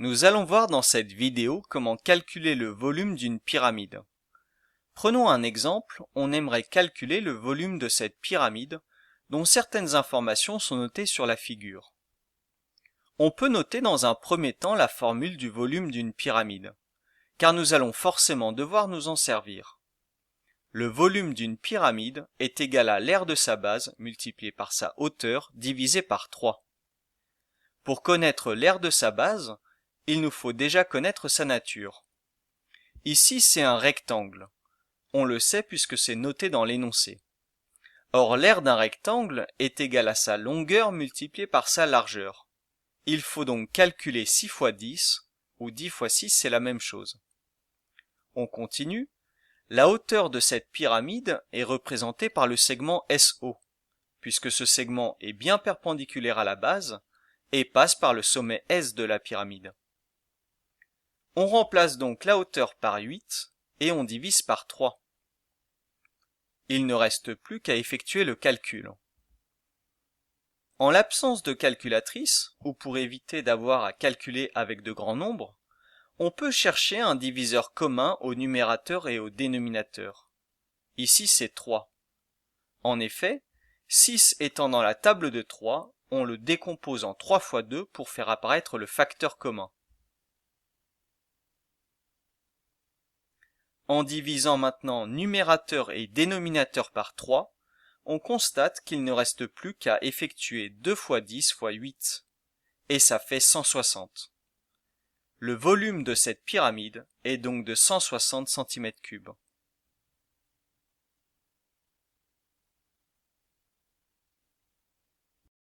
Nous allons voir dans cette vidéo comment calculer le volume d'une pyramide. Prenons un exemple, on aimerait calculer le volume de cette pyramide, dont certaines informations sont notées sur la figure. On peut noter dans un premier temps la formule du volume d'une pyramide, car nous allons forcément devoir nous en servir. Le volume d'une pyramide est égal à l'aire de sa base multiplié par sa hauteur divisé par 3. Pour connaître l'aire de sa base, il nous faut déjà connaître sa nature. Ici, c'est un rectangle. On le sait puisque c'est noté dans l'énoncé. Or, l'aire d'un rectangle est égale à sa longueur multipliée par sa largeur. Il faut donc calculer 6 fois 10, ou 10 fois 6 c'est la même chose. On continue. La hauteur de cette pyramide est représentée par le segment SO, puisque ce segment est bien perpendiculaire à la base et passe par le sommet S de la pyramide. On remplace donc la hauteur par 8 et on divise par 3. Il ne reste plus qu'à effectuer le calcul. En l'absence de calculatrice, ou pour éviter d'avoir à calculer avec de grands nombres, on peut chercher un diviseur commun au numérateur et au dénominateur. Ici c'est 3. En effet, 6 étant dans la table de 3, on le décompose en 3 fois 2 pour faire apparaître le facteur commun. En divisant maintenant numérateur et dénominateur par 3, on constate qu'il ne reste plus qu'à effectuer 2 fois 10 fois 8, et ça fait 160. Le volume de cette pyramide est donc de 160 cm3.